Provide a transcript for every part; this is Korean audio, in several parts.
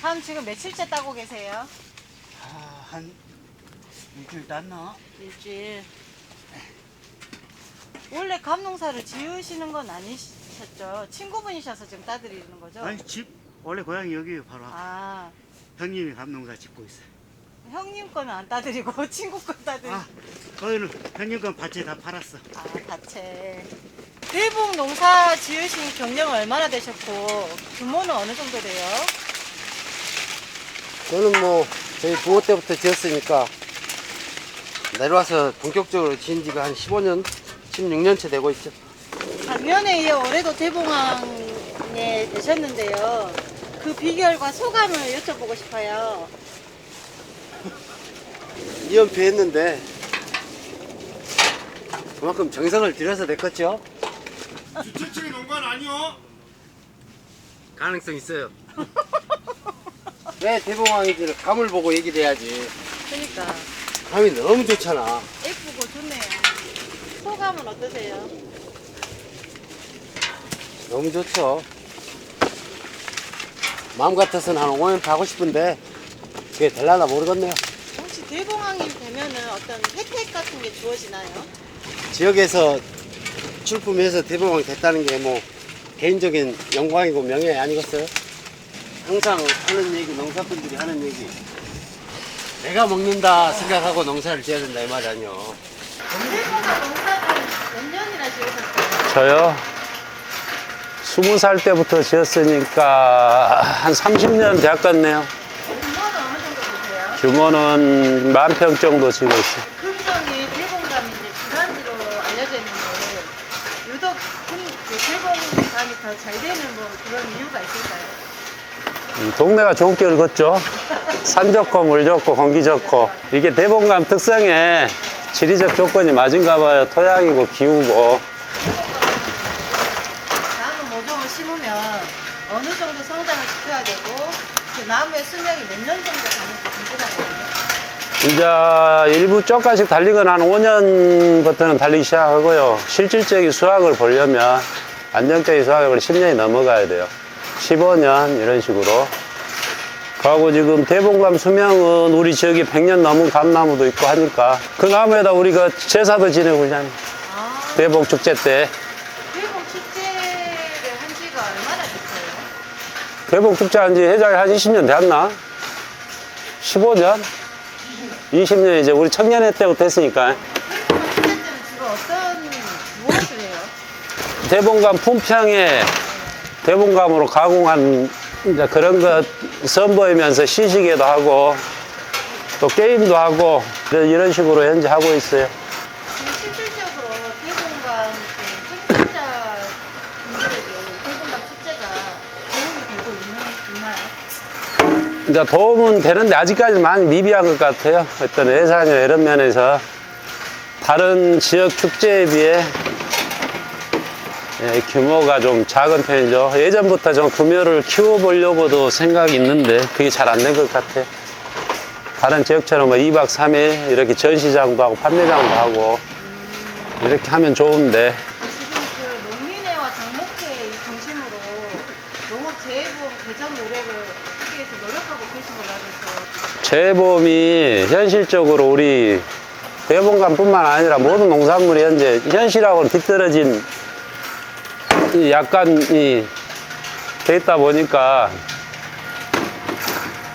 감 지금 며칠째 따고 계세요? 한 일주일 땄나? 일주일. 원래 감 농사를 지으시는 건 아니셨죠? 친구분이셔서 지금 따드리는 거죠? 아니 집 원래 고향이 여기에요. 바로 앞. 아, 형님이 감농사 짓고 있어요. 형님 거는 안 따드리고 친구 거 따드리고. 거기는 형님 건 밭에 다 팔았어. 아, 밭에. 대봉 농사 지으신 경력은 얼마나 되셨고, 규모는 어느 정도 돼요? 저는 뭐 저희 부모 때부터 지었으니까 내려와서 본격적으로 지은 지가 한 15년, 16년째 되고 있죠. 작년에 이어 올해도 대봉항에 되셨는데요. 그 비결과 소감을 여쭤보고 싶어요. 2연패 했는데 그만큼 정성을 들여서 됐겠죠? 주최측이 농간 아니요? 가능성 있어요. 왜 대봉황인지를 감을 보고 얘기를 해야지. 그러니까 감이 너무 좋잖아. 예쁘고 좋네요. 소감은 어떠세요? 너무 좋죠. 마음 같아서는 한 5연패 하고 싶은데 그게 될라나 모르겠네요. 혹시 대봉항이 되면은 어떤 혜택 같은 게 주어지나요? 지역에서 출품해서 대봉황이 됐다는 게 뭐 개인적인 영광이고 명예 아니겠어요? 항상 하는 얘기, 농사꾼들이 하는 얘기. 내가 먹는다 생각하고 농사를 지어야 된다 이 말이 아니요. 대봉항 농사는 몇 년이나 지으셨어요? 저요? 20살 때부터 지었으니까 한 30년 되었겠네요. 규모는 어느 정도 되세요? 규모는 10,000평 정도 지고 있어요. 금성이 대봉감이 이제 주산지로 알려져 있는데 유독 그 대봉감이 더 잘 되는 뭐 그런 이유가 있을까요? 동네가 좋은 길을 걷죠. 산 좋고 물 좋고 공기 좋고 이게 대봉감 특성에 지리적 조건이 맞은가 봐요. 토양이고 기후고. 나무 모종을 심으면 어느 정도 성장을 시켜야 되고 그 나무의 수명이 몇 년 정도 가는지 궁금하거든요. 이제 일부 쪽가씩 달리거나 한 5년부터는 달리기 시작하고요. 실질적인 수확을 보려면 안정적인 수확을 10년이 넘어가야 돼요. 15년 이런 식으로. 그리고 지금 대봉감 수명은 우리 지역에 100년 넘은 감나무도 있고 하니까 그 나무에다 우리가 제사도 지내고 그러잖아요. 아, 대봉 축제 때. 대봉 축제를 한 지가 얼마나 됐어요? 대봉 축제 한지 해장이 한 20년 됐나? 15년? 20년 이제 우리 청년회 때부터 했으니까. 대봉 축제 때는 주로 어떤 무엇을 해요? 대봉감 품평에 대봉감으로 가공한 이제 그런 것 선보이면서 시식회도 하고 또 게임도 하고 이런 식으로 현재 하고 있어요. 지금 실질적으로 대봉감 그 생산자 분들에게 대봉감 축제가 도움이 되고 있나요? 이제 도움은 되는데 아직까지 많이 미비한 것 같아요. 어떤 예산이나 이런 면에서 다른 지역 축제에 비해 규모가 좀 작은 편이죠. 예전부터 좀 규모를 키워보려고도 생각이 있는데 그게 잘 안 된 것 같아요. 다른 지역처럼 뭐 2박 3일 이렇게 전시장도 하고 판매장도 하고 이렇게 하면 좋은데 지금 그 농민회와 장목회 중심으로 농업재해보험 개선 노력을 하기 위해서 노력하고 계신 걸로 알고 있어요. 재보험이 현실적으로 우리 대봉감뿐만 아니라 모든 농산물이 현재 현실하고는 뒤떨어진 약간이 돼 있다 보니까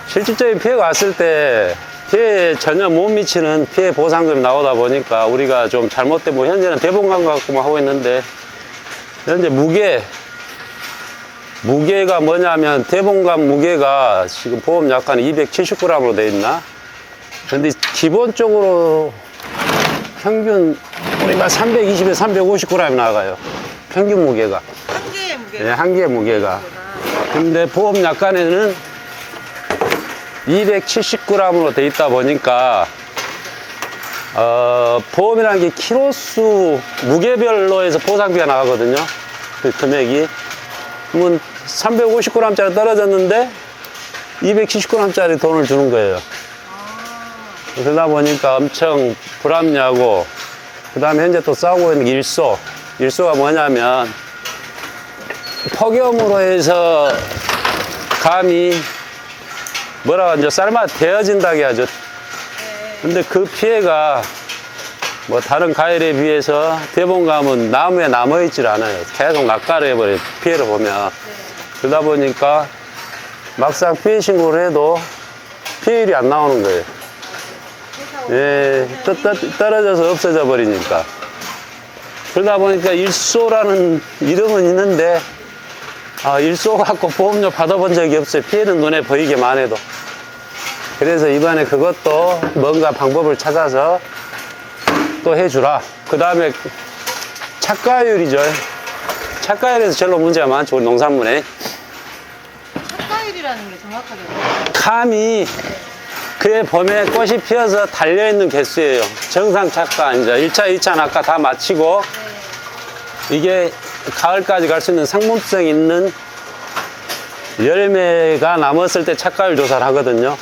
실질적인 피해가 왔을 때 피해에 전혀 못 미치는 피해 보상금이 나오다 보니까 우리가 좀 잘못된 뭐 현재는 대봉감 갖고만 하고 있는데 현재 무게가 뭐냐면 대봉감 무게가 지금 보험 약관 270g으로 돼 있나? 근데 기본적으로 평균 우리가 320에 350g이 나가요. 평균 무게가. 한 개의 무게가. 네, 한 개의 무게가. 근데 보험 약관에는 270g으로 돼 있다 보니까 보험이라는 게 키로수 무게별로 해서 보상비가 나가거든요. 그 금액이. 그러면 350g짜리 떨어졌는데 270g짜리 돈을 주는 거예요. 그러다 보니까 엄청 불합리하고, 그 다음에 현재 또 싸우고 있는 게 일소가 뭐냐면 폭염으로 해서 감이 뭐라 하죠? 삶아 데워진다고 하죠. 근데 그 피해가 뭐 다른 과일에 비해서 대봉감은 나무에 남아있질 않아요. 계속 낙가를 해버려요. 피해를 보면. 그러다 보니까 막상 피해 신고를 해도 피해율이 안 나오는 거예요. 예, 떨어져서 없어져 버리니까. 그러다 보니까 일소라는 이름은 있는데, 일소 갖고 보험료 받아본 적이 없어요. 피해는 눈에 보이기만 해도. 그래서 이번에 그것도 뭔가 방법을 찾아서 또 해주라. 그 다음에 착과율이죠. 착과율에서 제일 문제가 많죠. 우리 농산물에. 착과율이라는 게 정확하게 뭐예요? 감이 그의 봄에 꽃이 피어서 달려있는 개수예요. 정상 착과. 이제 1차, 2차 낙과 다 마치고 이게 가을까지 갈 수 있는 상품성 있는 열매가 남았을 때 착과율 조사를 하거든요.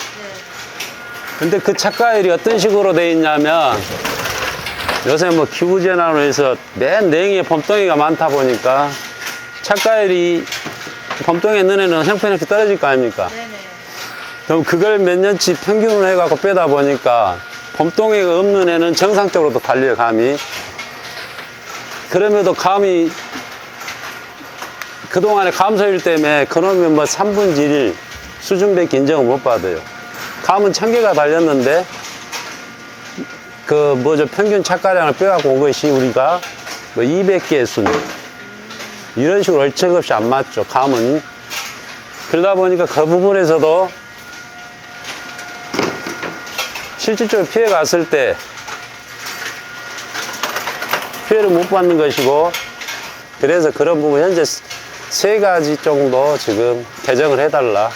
근데 그 착과율이 어떤 식으로 돼 있냐면 요새 뭐 기후재난으로 해서 맨 냉이에 봄동이가 많다 보니까 착과율이 봄동에 있는 애는 형편없이 떨어질 거 아닙니까? 네네. 그럼 그걸 몇 년치 평균을 해갖고 빼다 보니까 봄동이가 없는 애는 정상적으로 또 달려요, 감이. 그럼에도 감이 그동안에 감소율 때문에 그놈이 뭐 3분의 1 수준밖에 인정을 못 받아요. 감은 1000개가 달렸는데 그 뭐죠 평균 착과량을 빼갖고 온 것이 우리가 뭐 200개 순 이런 식으로 얼척없이 안 맞죠. 감은. 그러다 보니까 그 부분에서도 실질적으로 피해 갔을 때 피해를 못 받는 것이고, 그래서 그런 부분 현재 3가지 정도 지금 개정을 해달라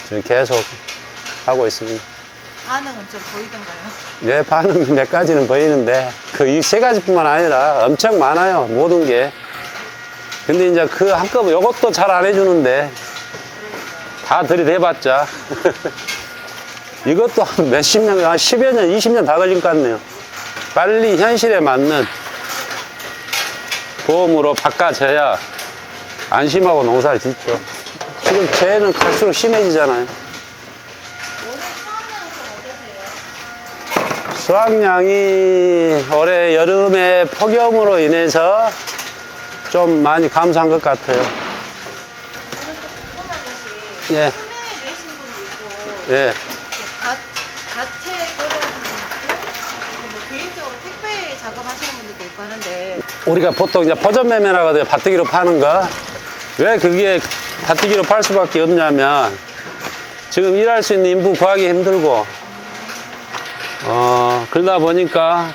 지금 계속 하고 있습니다. 반응은 좀 보이던가요? 네, 반응 몇 가지는 보이는데 그 이 3가지뿐만 아니라 엄청 많아요, 모든 게. 근데 이제 그 한꺼번에 이것도 잘 안 해주는데 다 들이대봤자 이것도 한 몇십 년, 한 10여 년, 20년 다 걸릴 것 같네요. 빨리 현실에 맞는 보험으로 바꿔줘야 안심하고 농사를 짓죠. 지금 재해는 갈수록 심해지잖아요. 오늘 수확량은 좀 어떠세요? 수확량이 올해 여름에 폭염으로 인해서 좀 많이 감소한 것 같아요. 저는 또 궁금한 것이 예, 수명에 내신 분도 있고 예. 자체 거래하시는 분도 있고 뭐 개인적으로 택배 작업하시는 분들도 있고 하는데 우리가 보통 이제 포전 매매라고 하거든요. 밭뜨기로 파는 거. 왜 그게 밭뜨기로 팔 수밖에 없냐면 지금 일할 수 있는 인부 구하기 힘들고 그러다 보니까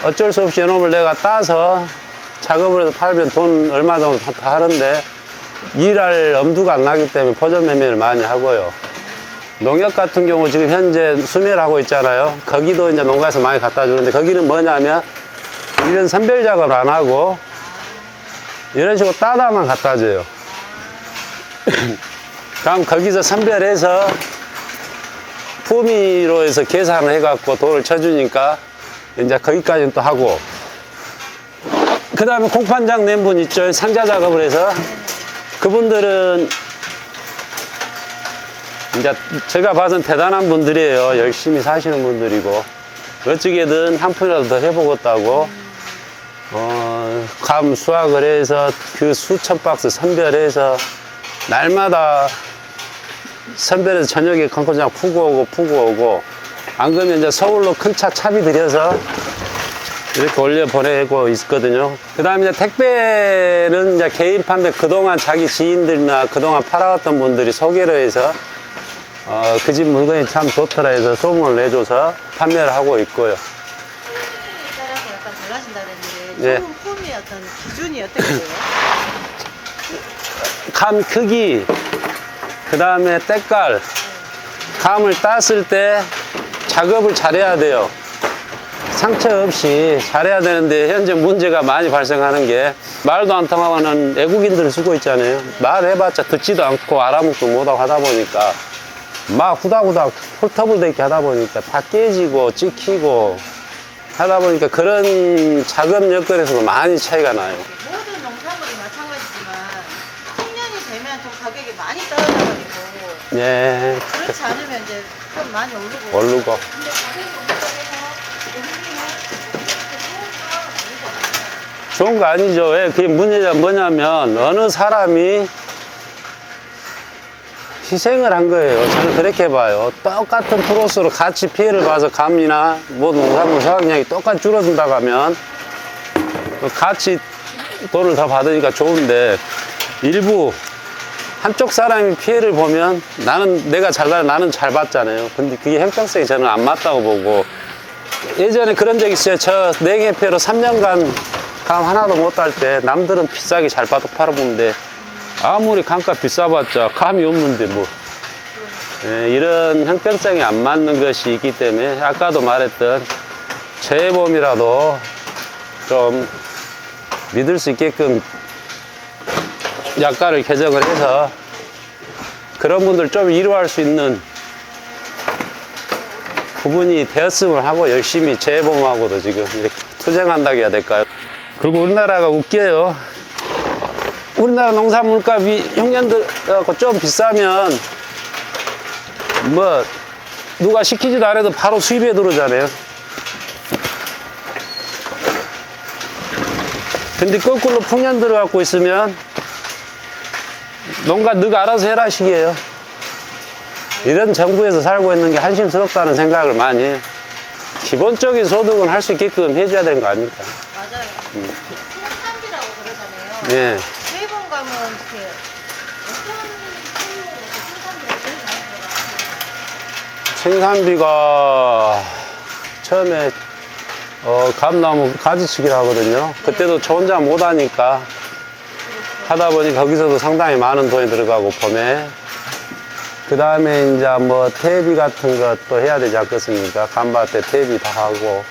어쩔 수 없이 이놈을 내가 따서 작업을 해서 팔면 돈 얼마 정도 다 하는데 일할 엄두가 안 나기 때문에 포전 매매를 많이 하고요. 농협 같은 경우 지금 현재 수매를 하고 있잖아요. 거기도 이제 농가에서 많이 갖다 주는데 거기는 뭐냐면 이런 선별 작업을 안 하고 이런 식으로 따다만 갖다 줘요. 그럼 거기서 선별해서 품위로 해서 계산을 해갖고 돈을 쳐주니까 이제 거기까지는 또 하고, 그 다음에 공판장 낸 분 있죠. 상자 작업을 해서 그분들은 이제 제가 봐선 대단한 분들이에요. 열심히 사시는 분들이고 어찌게든 한 푼이라도 더 해보겠다고 감 수확을 해서 그 수천 박스 선별해서 날마다 선별해서 저녁에 컨코장 푸고 오고 안 그러면 이제 서울로 큰 차 차비 들여서 이렇게 올려 보내고 있거든요. 그 다음에 이제 택배는 이제 개인 판매, 그동안 자기 지인들이나 그동안 팔아왔던 분들이 소개를 해서 그 집 물건이 참 좋더라 해서 소문을 내줘서 판매를 하고 있고요. 품에 따라서 약간 달라진다 그랬는데 네. 좋은 품의 어떤 기준이 어떻게 돼요? 감 크기, 그 다음에 때깔, 감을 땄을 때 작업을 잘해야 돼요. 상처 없이 잘해야 되는데 현재 문제가 많이 발생하는 게 말도 안 통하고는 외국인들을 쓰고 있잖아요. 말해봤자 듣지도 않고 알아먹도 못하고 하다 보니까 막 후다후다 홀터블되게 하다 보니까 다 깨지고 찍히고 하다 보니까 그런 작업 여건에서도 많이 차이가 나요. 모든 농산물이 마찬가지지만 풍년이 되면 좀 가격이 많이 떨어져가지고 예, 그렇지 않으면 이제 좀 많이 오르고. 오르고. 근데 가격이 엄청나서 오르기는 좋은 거 아니죠. 왜? 그게 문제가 뭐냐면, 어느 사람이 희생을 한 거예요. 저는 그렇게 봐요. 똑같은 프로스로 같이 피해를 봐서 감이나 뭐 농산물 수확량이 똑같이 줄어든다고 하면 같이 돈을 더 받으니까 좋은데, 일부 한쪽 사람이 피해를 보면 나는 잘 받잖아요. 근데 그게 형평성이 저는 안 맞다고 보고, 예전에 그런 적 있어요. 저 냉해피해로 3년간 감 하나도 못 딸 때 남들은 비싸게 잘 팔아보는데 아무리 감가 비싸봤자 감이 없는데 뭐. 예, 이런 형평성이 안 맞는 것이 있기 때문에 아까도 말했던 재해보험이라도 좀 믿을 수 있게끔 약가를 개정을 해서 그런 분들 좀 위로할 수 있는 부분이 되었으면 하고, 열심히 재해보험하고도 지금 이렇게 투쟁한다고 해야 될까요? 그리고 우리나라가 웃겨요. 우리나라 농산물값이 흉년들 좀 비싸면 뭐 누가 시키지도 않아도 바로 수입에 들어오잖아요. 근데 거꾸로 풍년 들어갖고 있으면 농가 너가 알아서 해라 식이에요. 이런 정부에서 살고 있는 게 한심스럽다는 생각을 많이 해요. 기본적인 소득은 할 수 있게끔 해줘야 되는 거 아닙니까? 맞아요. 생산비라고 그러잖아요. 예. 재해보험 가면 이렇게 어떤 품목으로 생산비가 제일 많이 들어가요? 생산비가 처음에 감나무 가지치기를 하거든요. 그때도 저 혼자 못 하니까 하다 보니 거기서도 상당히 많은 돈이 들어가고, 봄에. 그 다음에 이제 뭐 퇴비 같은 것도 해야 되지 않겠습니까? 감밭에 퇴비 다 하고.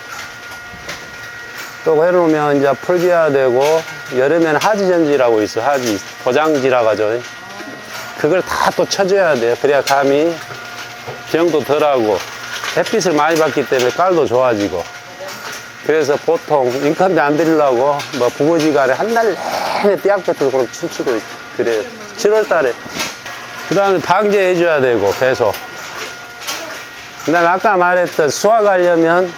또 해놓으면 이제 풀기해야 되고, 여름에는 하지전지라고 있어. 하지. 포장지라고 하죠. 그걸 다 또 쳐줘야 돼요. 그래야 감이 병도 덜하고, 햇빛을 많이 받기 때문에 깔도 좋아지고. 그래서 보통 인건비 안 들이려고 뭐 부모지간에 한 달 내내 띠약볕도 그렇게 춤추고 그래요. 7월 달에. 그 다음에 방제해줘야 되고, 계속. 그 다음에 아까 말했던 수확하려면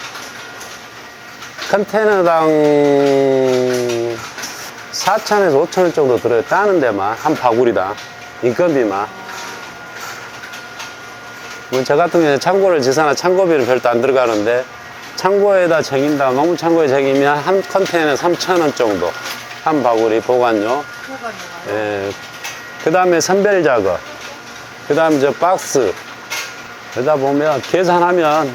컨테이너당 4,000에서 5,000원 정도 들어요. 따는 데만, 한 바구리당. 인건비만. 저 같은 경우는 창고를 지사나 창고비는 별도 안 들어가는데, 창고에다 쟁인다, 농무 창고에 쟁이면 한 컨테이너에 3,000원 정도. 한 바구리 보관료. 예. 그 다음에 선별 작업. 그 다음에 저 박스. 그러다 보면 계산하면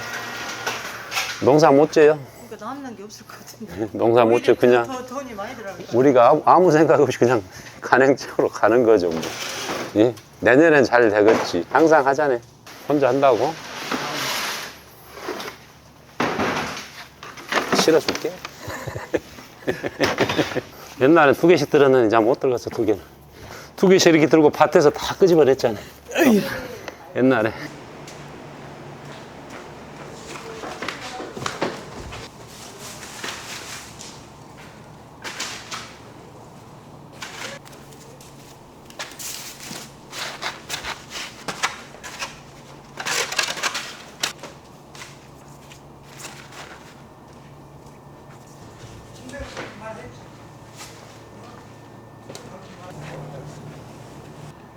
농사 못 져요. 그러니까 남는 게 없을 것 같은데. 농사 못 져. 그냥 더 돈이 많이 들어가요. 우리가 아무 생각 없이 그냥 간행적으로 가는 거죠. 뭐. 예? 내년엔 잘 되겠지. 항상 하잖아요. 혼자 한다고. 실어줄게. 옛날에 2개씩 들었는데 이제 못 들었어. 2개는. 2개씩 이렇게 들고 밭에서 다 끄집어냈잖아요. 옛날에.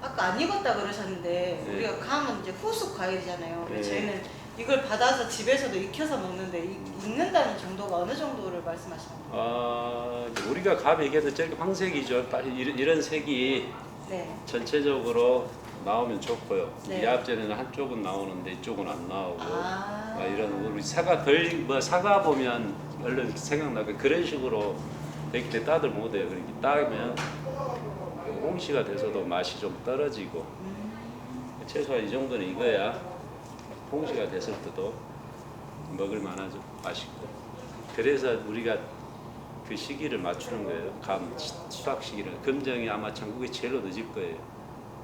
아까 안 익었다 그러셨는데 우리가 감은 이제 후숙 과일이잖아요. 근데 네. 저희는 이걸 받아서 집에서도 익혀서 먹는데 익는다는 정도가 어느 정도를 말씀하시는 거예요? 우리가 감 얘기해도 저기 황색이죠. 이런 색이 네. 전체적으로 나오면 좋고요. 네. 이합전에는 한쪽은 나오는데 이쪽은 안 나오고. 아. 이런 우리 사과 사과 보면 얼른 생각나고 그런 식으로 이렇게 따들 못해요. 그렇게 따면 홍시가 돼서도 맛이 좀 떨어지고 최소한 이 정도는 익어야 홍시가 됐을 때도 먹을 만하죠. 맛있고. 그래서 우리가 그 시기를 맞추는 거예요. 감 수확 시기를. 금정이 아마 전국에 제일로 늦을 거예요.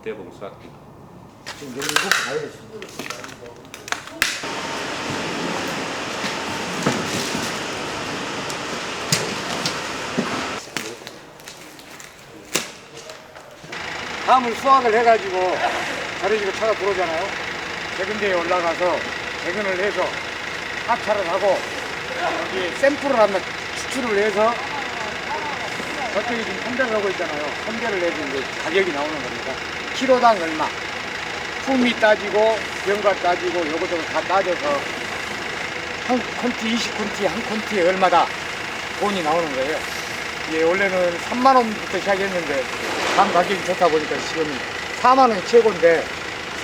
대봉 수확기가. 지금 영국 가야지. 감을 수확을 해가지고 자리지고 차가 들어오잖아요. 재근대에 올라가서 재근을 해서 합차를 하고 여기 샘플을 한번 추출을 해서 저쪽에 지금 선별을 하고 있잖아요. 선별을 해서 이제 가격이 나오는 겁니다. 키로당 얼마, 품위 따지고 병가 따지고 요것저것 다 따져서 한 콘티 20콘티 한 콘티에 얼마다 돈이 나오는 거예요. 예, 원래는 3만 원부터 시작했는데 방 가격이 좋다 보니까 지금 4만 원이 최고인데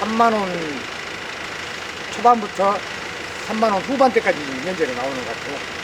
3만 원 초반부터 3만 원 후반대까지 현재는 나오는 것 같아요.